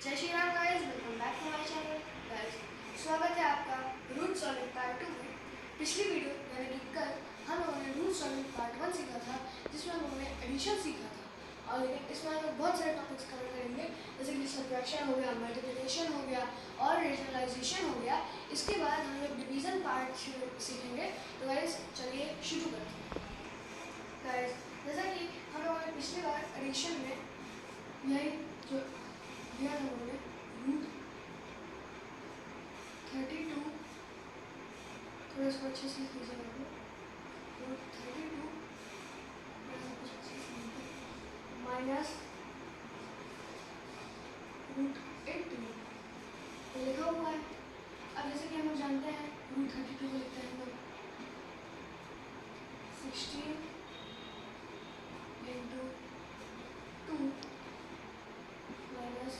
जय Shri Ram guys, welcome back to my channel guys. स्वागत है आपका रूट सॉल्विंग पार्ट 2 में। पिछली वीडियो यानी कि कल हम लोगों ने रूट सॉल्विंग पार्ट 1 सीखा था, जिसमें हम लोगों ने एडिशन सीखा था। और लेकिन इसमें हम लोग बहुत सारे टॉपिक्स कवर करेंगे, जैसे कि सब्ट्रैक्शन हो गया, मल्टीप्लिकेशन हो गया और रेशनलाइजेशन हो गया। इसके बाद हम लोग डिवीजन पार्ट सीखेंगे। तो गाइस चलिए शुरू करते हैं। गाइस जैसा कि हम लोगों ने पिछली बार एडिशन में यही जो दिया हम लोगों ने रूट 32, थोड़ा इसको अच्छे से कीजिएगा आप लोग। रूट 32 माइनस रूट 18 लिखा हुआ है। अब जैसे कि हम लोग जानते हैं रूट 32 को लिखते हैं हम लोग 16 इंटू 2 माइनस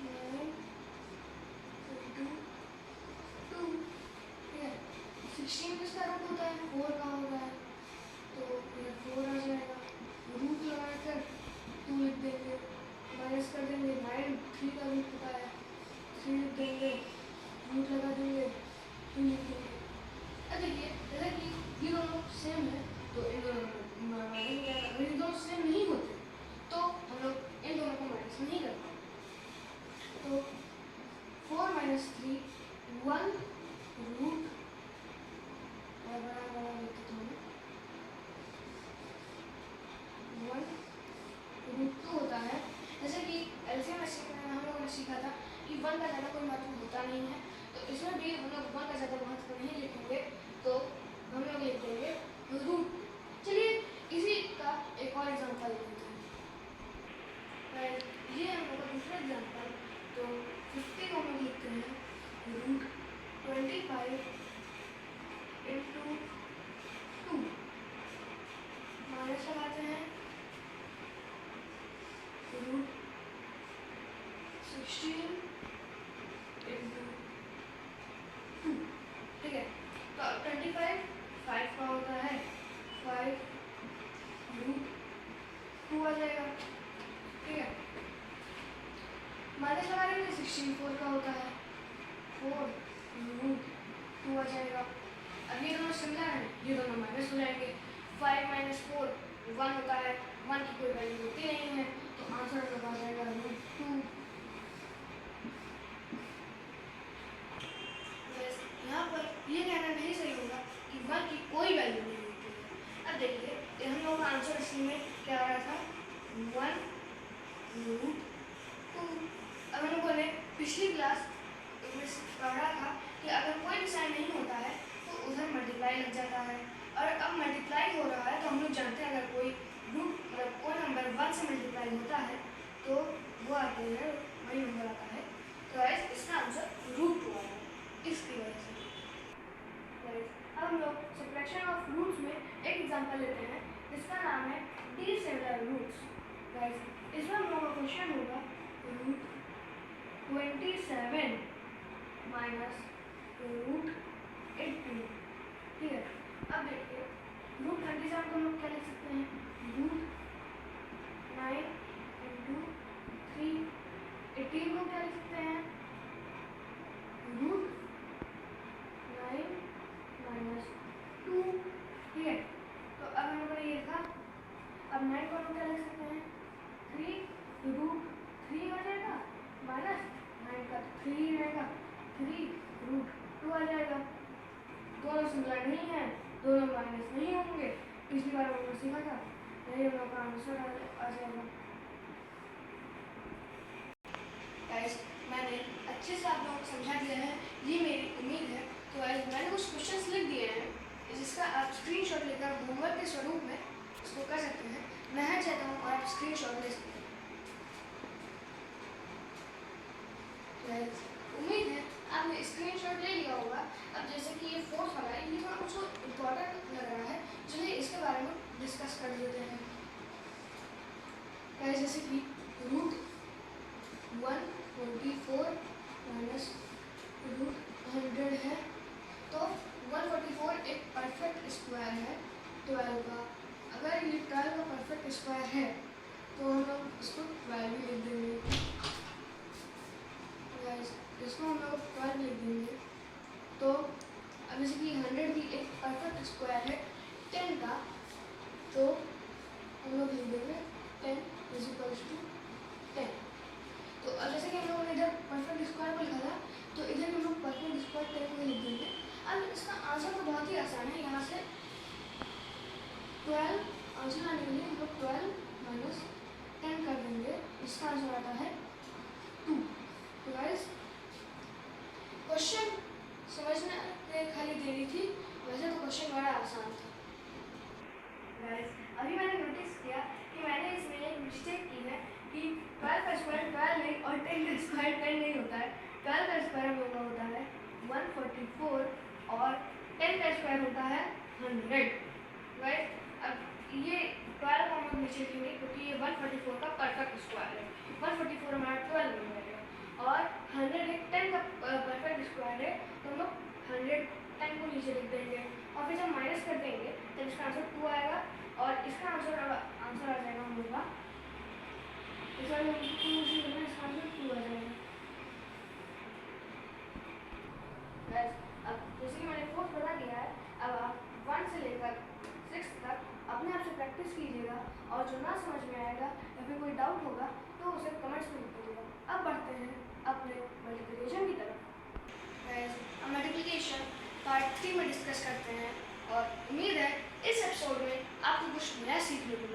9 इंटू 2। ठीक है, 16 किसका रूट होता है? 4 का होता है, तो ये 4 आ जाएगा। रूट लगाकर 2 लिख देंगे, माइनस कर देंगे 9, 3 का रूट होता है, 3 लिख देंगे, रूट लगा देंगे, 2 लिख देंगे। अब देखिए जैसे कि ये दोनों सेम है तो इन दोनों को माइनस क्या, अगर ये दोनों सेम नहीं होते तो हम लोग इन दोनों को माइनस नहीं कर पाते। तो 4 माइनस 3 1 रूट बड़ा लिखते हैं 1 रूट 2 होता है। जैसे कि एलसीएम में हम लोगों ने सीखा था कि 1 का ज़्यादा कोई महत्व होता नहीं है, तो इसमें भी हम लोग 1 का ज़्यादा महत्व नहीं लिखेंगे, तो हम लोग लिख देंगे रूट। चलिए इसी का एक और एग्जांपल लेते हैं। ये हम लोग का दूसरा एग्जांपल, तो 50 को हम लोग लिखते हैं रूट 25 इंटू 2 माइनस लगाते हैं रूट 16 इंटू 2। ठीक है, तो 25 5 का होता है 5 रूट 2 आ जाएगा। ठीक है, माइनस लगा देंगे 16 4 का होता है 4 रूट 2 आ जाएगा। अब ये दोनों सिमिलर हैं, ये दोनों माइनस हो जाएंगे। 5 माइनस 4 1 होता है, 1 की कोई वैल्यू होती नहीं है, तो आंसर लगा जाएगा रूट 2। यहाँ पर ये कहना नहीं सही होगा कि 1 की कोई वैल्यू नहीं होती है। अब देखिए हम लोगों का आंसर इसमें क्या आ रहा था 1 रूट 2। अब हम लोगों ने पिछली क्लास में पढ़ा था कि अगर कोई भी साइन नहीं होता है तो उधर मल्टीप्लाई लग जाता है, और अब मल्टीप्लाई हो रहा है तो हम लोग जानते हैं अगर कोई रूट मतलब कोई नंबर 1 से मल्टीप्लाई होता है तो वो आते हैं वही नंबर आता है। तो गाइस इसका आंसर रूट 2 आएगा इसकी वजह से। अब हम लोग सब्ट्रैक्शन ऑफ रूट्स में एक एग्जांपल लेते हैं जिसका नाम है डिसिमिलर रूट्स। गाइस इसमें हम लोगों का क्वेश्चन होगा रूट 27 माइनस रूट 18। ठीक है, अब देखिए रूट 27 को हम लोग क्या लिख सकते हैं रूट 9 इंटू 3। 18 को क्या लिख सकते हैं रूट 9 माइनस 2। ठीक है, तो अब हम लोगों ने ये लिखा। अब 9 को हम क्या लिख सकते हैं 3 रूट 3 आ जाएगा, माइनस 9 का 3 रहेगा, 3 रूट 2 आ जाएगा। दोनों सिमिलर नहीं है, दोनों माइनस नहीं होंगे, पिछली बार हम लोग सीखा था, यही हम लोग का आंसर आ जाएगा। गाइस मैंने अच्छे से आप लोगों को समझा दिया है, ये मेरी उम्मीद है। तो गाइस मैंने कुछ क्वेश्चंस लिख दिए हैं जिसका आप स्क्रीनशॉट लेकर होमवर्क के स्वरूप में इसको कर सकते हैं। मैं चाहता हूँ और आप स्क्रीनशॉट ले सकते हैं। उम्मीद है आपने स्क्रीनशॉट ले लिया होगा। अब जैसे कि ये फोर्थ वाला है, ये थोड़ा मुझको इम्पोर्टेंट लग रहा है, चलिए इसके बारे में डिस्कस कर लेते हैं। गाइस जैसे कि रूट 144 माइनस रूट 100 है, तो 144 एक परफेक्ट स्क्वायर है 12 का। अगर ये 12 का परफेक्ट स्क्वायर है तो हम लोग इसको 12 भी लिख देंगे। इसका आंसर आता है 2। तो गाइस क्वेश्चन समझने में खाली देरी थी, वैसे तो क्वेश्चन बड़ा आसान था। गाइस अभी मैंने नोटिस किया कि मैंने इसमें एक मिस्टेक की है कि 12 का स्क्वायर 12 नहीं और 10 का स्क्वायर 10 नहीं होता है। 12 का स्क्वायर हम लोग का होता है 144 और 10 का स्क्वायर होता है 100। राइट, अब ये 12 को हम लोग नीचे लिखेंगे क्योंकि ये 144 का परफेक्ट स्क्वायर है। 144 हमारा 12 में रहेगा और 100 एक 10 का परफेक्ट स्क्वायर है, तो हम लोग 110 को नीचे लिख देंगे और फिर जब माइनस कर देंगे तो इसका आंसर 2 आएगा और इसका आंसर आ जाएगा हम लोग का, इसका आंसर 2 आ जाएगा। अब जैसे कि मैंने 4 बता दिया है, अब आप 1 से लेकर 6 तक अपने आप से प्रैक्टिस कीजिएगा और जो ना समझ में आएगा या फिर कोई डाउट होगा तो उसे कमेंट्स में लिख दीजिएगा। अब बढ़ते हैं अपने मल्टीप्लिकेशन की तरफ। अब मल्टीप्लिकेशन पार्ट 3 में डिस्कस करते हैं और उम्मीद है इस एपिसोड में आपको कुछ नया सीखने को